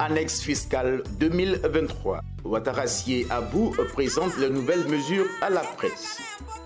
Annexe fiscale 2023. Ouattara Abou présente les nouvelles mesures à la presse.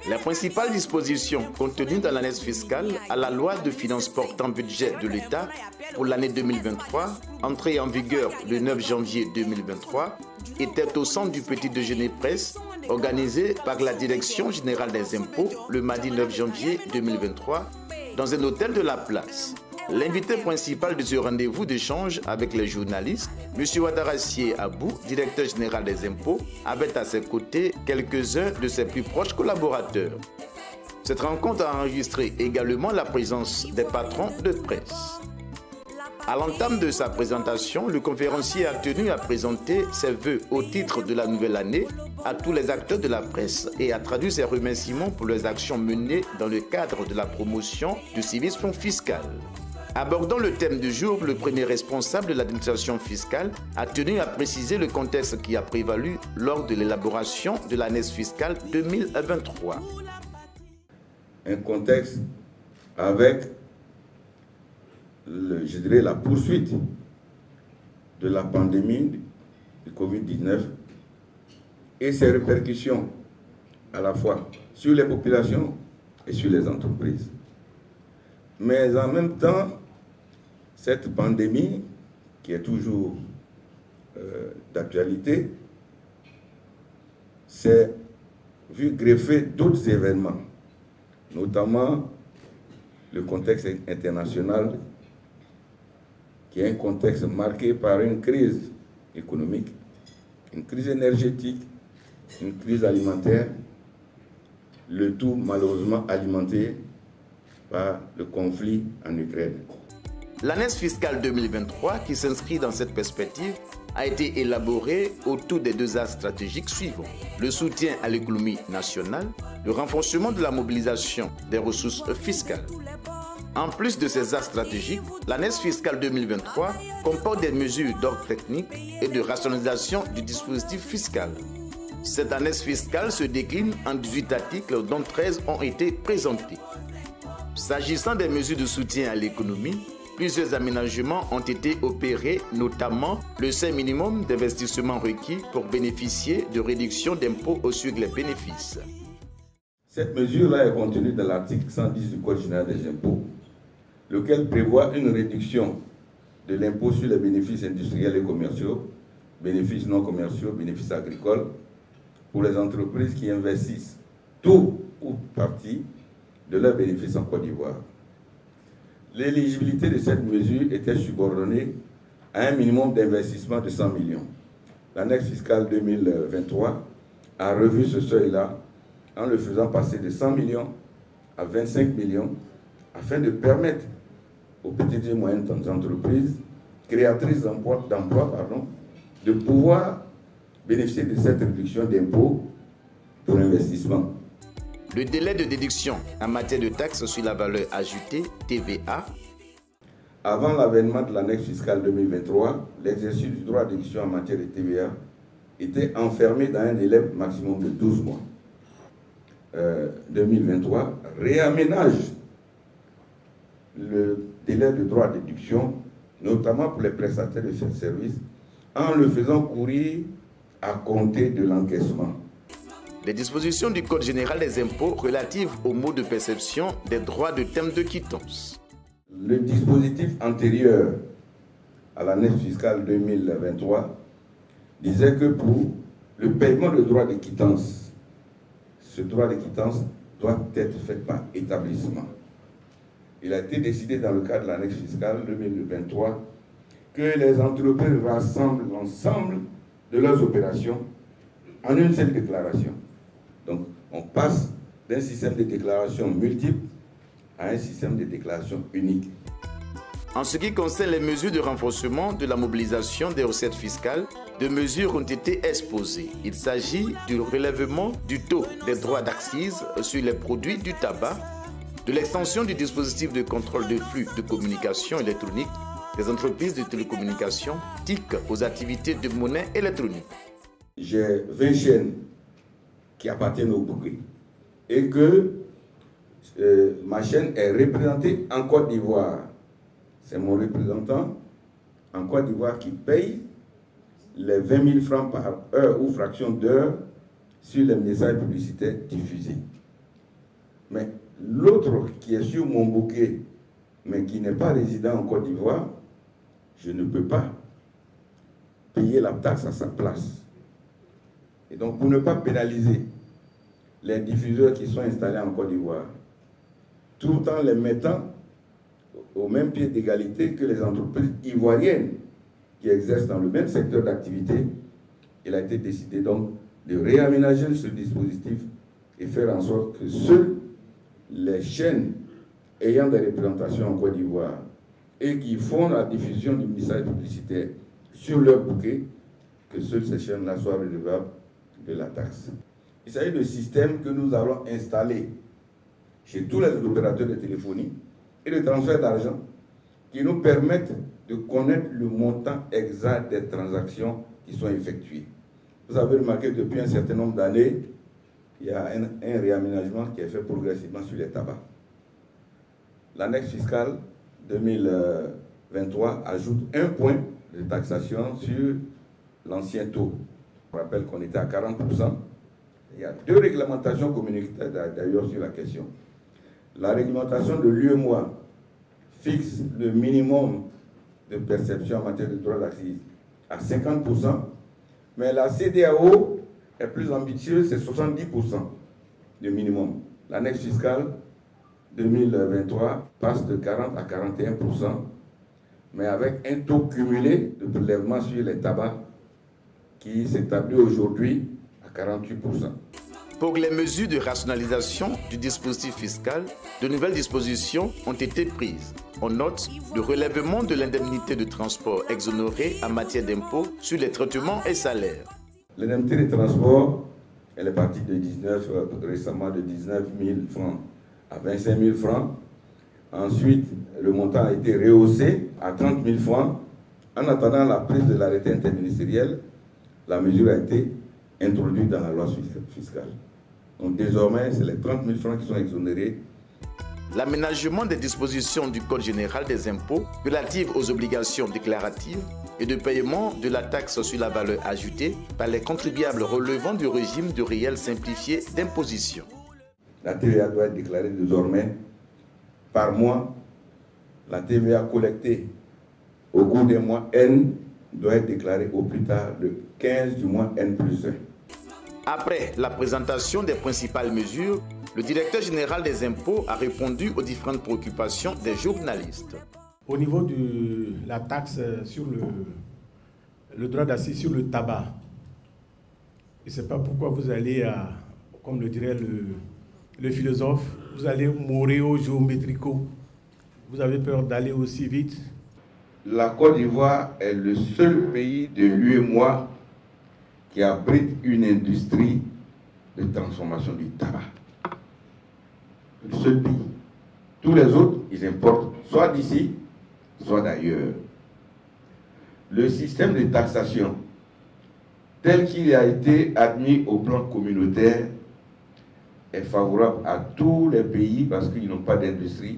Les principales dispositions contenues dans l'annexe fiscale à la loi de finances portant budget de l'État pour l'année 2023, entrée en vigueur le 9 janvier 2023, étaient au centre du petit déjeuner presse organisé par la Direction générale des impôts le mardi 9 janvier 2023 dans un hôtel de la place. L'invité principal de ce rendez-vous d'échange avec les journalistes, M. Ouattara Abou, directeur général des impôts, avait à ses côtés quelques-uns de ses plus proches collaborateurs. Cette rencontre a enregistré également la présence des patrons de presse. À l'entame de sa présentation, le conférencier a tenu à présenter ses vœux au titre de la nouvelle année à tous les acteurs de la presse et a traduit ses remerciements pour les actions menées dans le cadre de la promotion du civisme fiscal. Abordant le thème du jour, le premier responsable de l'administration fiscale a tenu à préciser le contexte qui a prévalu lors de l'élaboration de l'annexe fiscale 2023. Un contexte avec, je dirais, la poursuite de la pandémie de Covid-19 et ses répercussions à la fois sur les populations et sur les entreprises. Mais en même temps, cette pandémie, qui est toujours d'actualité, s'est vue greffer d'autres événements, notamment le contexte international, qui est un contexte marqué par une crise économique, une crise énergétique, une crise alimentaire, le tout malheureusement alimenté par le conflit en Ukraine. L'annexe fiscale 2023, qui s'inscrit dans cette perspective, a été élaborée autour des deux axes stratégiques suivants: le soutien à l'économie nationale, le renforcement de la mobilisation des ressources fiscales. En plus de ces axes stratégiques, l'annexe fiscale 2023 comporte des mesures d'ordre technique et de rationalisation du dispositif fiscal. Cette annexe fiscale se décline en 18 articles dont 13 ont été présentés. S'agissant des mesures de soutien à l'économie, plusieurs aménagements ont été opérés, notamment le seuil minimum d'investissement requis pour bénéficier de réduction d'impôts sur les bénéfices. Cette mesure-là est contenue dans l'article 110 du Code général des impôts, lequel prévoit une réduction de l'impôt sur les bénéfices industriels et commerciaux, bénéfices non commerciaux, bénéfices agricoles, pour les entreprises qui investissent tout ou partie de leurs bénéfices en Côte d'Ivoire. L'éligibilité de cette mesure était subordonnée à un minimum d'investissement de 100 millions. L'annexe fiscale 2023 a revu ce seuil-là en le faisant passer de 100 millions à 25 millions afin de permettre aux petites et moyennes entreprises créatrices d'emplois, de pouvoir bénéficier de cette réduction d'impôts pour investissement. Le délai de déduction en matière de taxes sur la valeur ajoutée, TVA. Avant l'avènement de l'annexe fiscale 2023, l'exercice du droit à déduction en matière de TVA était enfermé dans un délai maximum de 12 mois. 2023 réaménage le délai de droit à déduction, notamment pour les prestataires de ce service, en le faisant courir à compter de l'encaissement. Les dispositions du Code général des impôts relatives au mode de perception des droits de thème de quittance. Le dispositif antérieur à l'annexe fiscale 2023 disait que pour le paiement de droit de quittance, ce droit de quittance doit être fait par établissement. Il a été décidé dans le cadre de l'annexe fiscale 2023 que les entreprises rassemblent l'ensemble de leurs opérations en une seule déclaration. Donc, on passe d'un système de déclaration multiple à un système de déclaration unique. En ce qui concerne les mesures de renforcement de la mobilisation des recettes fiscales, deux mesures ont été exposées. Il s'agit du relèvement du taux des droits d'accise sur les produits du tabac, de l'extension du dispositif de contrôle de flux de communication électronique des entreprises de télécommunications TIC aux activités de monnaie électronique. J'ai 20 chaînes qui appartiennent au bouquet et que ma chaîne est représentée en Côte d'Ivoire. C'est mon représentant en Côte d'Ivoire qui paye les 20 000 francs par heure ou fraction d'heure sur les messages publicitaires diffusés. Mais l'autre qui est sur mon bouquet, mais qui n'est pas résident en Côte d'Ivoire, je ne peux pas payer la taxe à sa place. Et donc, pour ne pas pénaliser les diffuseurs qui sont installés en Côte d'Ivoire, tout en les mettant au même pied d'égalité que les entreprises ivoiriennes qui exercent dans le même secteur d'activité, il a été décidé donc de réaménager ce dispositif et faire en sorte que seules les chaînes ayant des représentations en Côte d'Ivoire et qui font la diffusion du message publicitaire sur leur bouquet, que seules ces chaînes-là soient redevables de la taxe. Il s'agit de systèmes que nous allons installer chez tous les opérateurs de téléphonie et de transfert d'argent qui nous permettent de connaître le montant exact des transactions qui sont effectuées. Vous avez remarqué depuis un certain nombre d'années, il y a un réaménagement qui est fait progressivement sur les tabacs. L'annexe fiscale 2023 ajoute un point de taxation sur l'ancien taux. Je rappelle qu'on était à 40%. Il y a deux réglementations communautaires d'ailleurs sur la question. La réglementation de l'UEMOA fixe le minimum de perception en matière de droits d'accise à 50%, mais la CEDEAO est plus ambitieuse, c'est 70% de minimum. L'annexe fiscale 2023 passe de 40 à 41%, mais avec un taux cumulé de prélèvement sur les tabacs qui s'établit aujourd'hui à 48%. Pour les mesures de rationalisation du dispositif fiscal, de nouvelles dispositions ont été prises. On note le relèvement de l'indemnité de transport exonérée en matière d'impôts sur les traitements et salaires. L'indemnité de transport, elle est partie de récemment de 19 000 francs à 25 000 francs. Ensuite, le montant a été rehaussé à 30 000 francs. En attendant la prise de l'arrêté interministériel, la mesure a été introduite dans la loi fiscale. Donc désormais, c'est les 30 000 francs qui sont exonérés. L'aménagement des dispositions du Code général des impôts relatives aux obligations déclaratives et de paiement de la taxe sur la valeur ajoutée par les contribuables relevant du régime de réel simplifié d'imposition. La TVA doit être déclarée désormais par mois. La TVA collectée au cours des mois N doit être déclarée au plus tard le 15 du mois N+1. Après la présentation des principales mesures, le directeur général des impôts a répondu aux différentes préoccupations des journalistes. Au niveau de la taxe sur le droit d'accise sur le tabac, je ne sais pas pourquoi vous allez, comme le dirait le philosophe, vous allez mourir géométrico. Vous avez peur d'aller aussi vite. La Côte d'Ivoire est le seul pays de l'UEMOA qui abrite une industrie de transformation du tabac. Le seul pays. Tous les autres, ils importent soit d'ici, soit d'ailleurs. Le système de taxation, tel qu'il a été admis au plan communautaire, est favorable à tous les pays parce qu'ils n'ont pas d'industrie,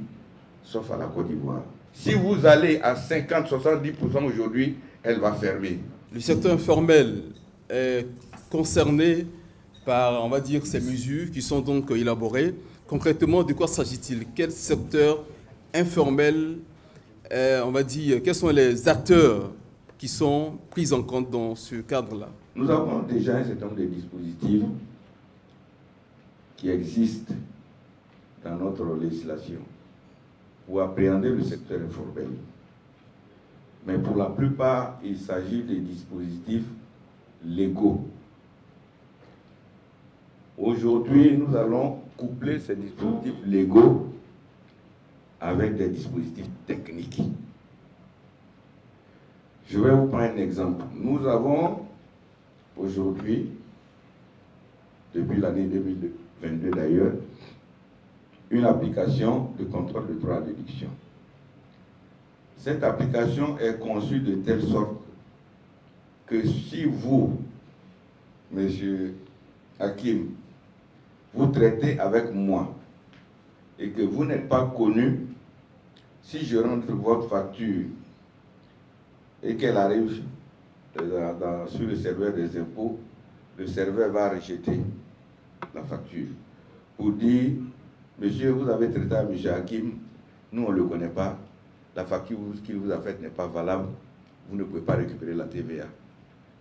sauf à la Côte d'Ivoire. Si vous allez à 50-70% aujourd'hui, elle va fermer. Le secteur informel est concerné par, on va dire, ces mesures qui sont donc élaborées. Concrètement, de quoi s'agit-il? Quel secteur informel, on va dire, quels sont les acteurs qui sont pris en compte dans ce cadre-là? Nous avons déjà un certain nombre de dispositifs qui existent dans notre législation pour appréhender le secteur informel. Mais pour la plupart, il s'agit de dispositifs légaux. Aujourd'hui, nous allons coupler ces dispositifs légaux avec des dispositifs techniques. Je vais vous prendre un exemple. Nous avons aujourd'hui, depuis l'année 2022 d'ailleurs, une application de contrôle de droit à déduction. Cette application est conçue de telle sorte que si vous, monsieur Hakim, vous traitez avec moi et que vous n'êtes pas connu, si je rentre votre facture et qu'elle arrive sur le serveur des impôts, le serveur va rejeter la facture pour dire, monsieur, vous avez traité à monsieur Hakim, nous on ne le connaît pas, la facture qu'il vous a faite n'est pas valable, vous ne pouvez pas récupérer la TVA.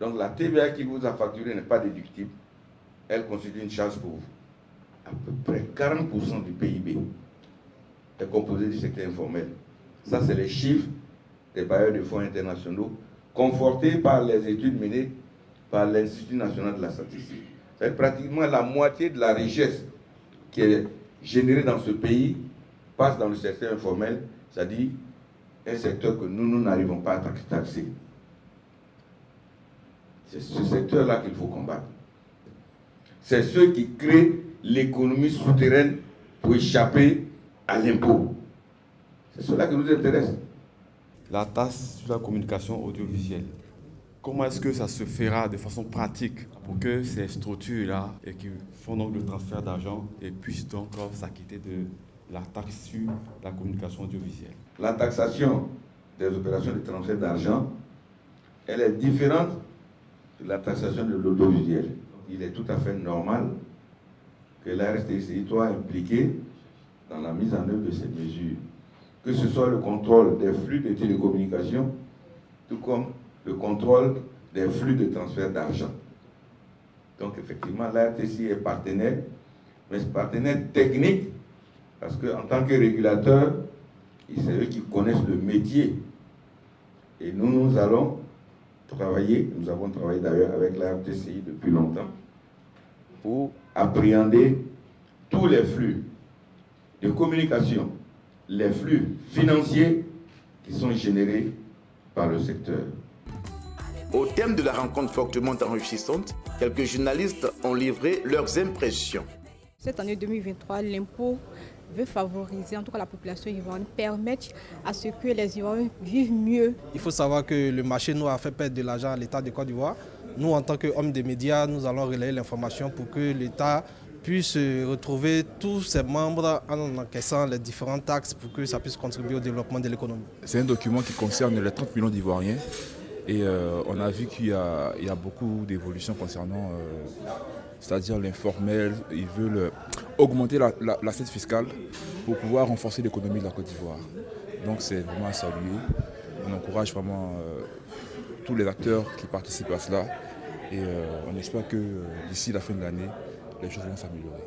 Donc la TVA qu'il vous a facturée n'est pas déductible, elle constitue une charge pour vous. À peu près 40% du PIB est composé du secteur informel. Ça, c'est les chiffres des bailleurs de fonds internationaux confortés par les études menées par l'Institut national de la statistique. C'est pratiquement la moitié de la richesse qui est générée dans ce pays passe dans le secteur informel, c'est-à-dire un secteur que nous n'arrivons pas à taxer. C'est ce secteur-là qu'il faut combattre. C'est ceux qui créent l'économie souterraine pour échapper à l'impôt. C'est cela qui nous intéresse. La taxe sur la communication audiovisuelle. Comment est-ce que ça se fera de façon pratique pour que ces structures-là, et qui font donc le transfert d'argent, puissent donc s'acquitter de la taxe sur la communication audiovisuelle? La taxation des opérations de transfert d'argent, elle est différente de la taxation de l'audiovisuel. Il est tout à fait normal que la RSTCI soit impliquée dans la mise en œuvre de ces mesures, que ce soit le contrôle des flux de télécommunications, tout comme le contrôle des flux de transfert d'argent. Donc effectivement, la RSTCI est partenaire, mais c'est partenaire technique, parce qu'en tant que régulateur, c'est eux qui connaissent le métier. Et nous allons travailler, nous avons travaillé d'ailleurs avec la RSTCI depuis longtemps, pour appréhender tous les flux de communication, les flux financiers qui sont générés par le secteur. Au terme de la rencontre fortement enrichissante, quelques journalistes ont livré leurs impressions. Cette année 2023, l'impôt veut favoriser, en tout cas la population ivoirienne, permettre à ce que les Ivoiriens vivent mieux. Il faut savoir que le marché nous a fait perdre de l'argent à l'État de Côte d'Ivoire. Nous, en tant qu'hommes des médias, nous allons relayer l'information pour que l'État puisse retrouver tous ses membres en encaissant les différentes taxes pour que ça puisse contribuer au développement de l'économie. C'est un document qui concerne les 30 millions d'Ivoiriens et on a vu qu'il y a beaucoup d'évolutions concernant, c'est-à-dire l'informel. Ils veulent augmenter l'assiette fiscale pour pouvoir renforcer l'économie de la Côte d'Ivoire. Donc c'est vraiment à saluer. On encourage vraiment tous les acteurs qui participent à cela et on espère que d'ici la fin de l'année, les choses vont s'améliorer.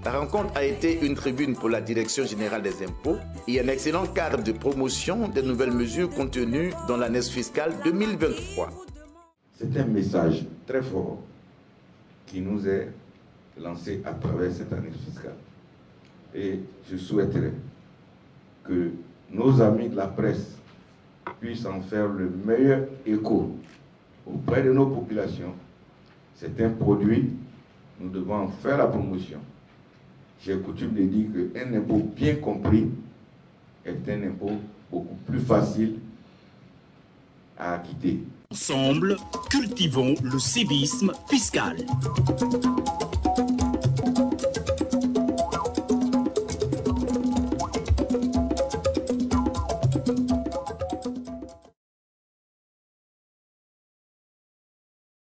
La rencontre a été une tribune pour la Direction générale des impôts et un excellent cadre de promotion des nouvelles mesures contenues dans l'année fiscale 2023. C'est un message très fort qui nous est lancé à travers cette année fiscale. Et je souhaiterais que nos amis de la presse puissent en faire le meilleur écho auprès de nos populations. C'est un produit, nous devons en faire la promotion. J'ai coutume de dire qu'un impôt bien compris est un impôt beaucoup plus facile à acquitter. Ensemble, cultivons le civisme fiscal.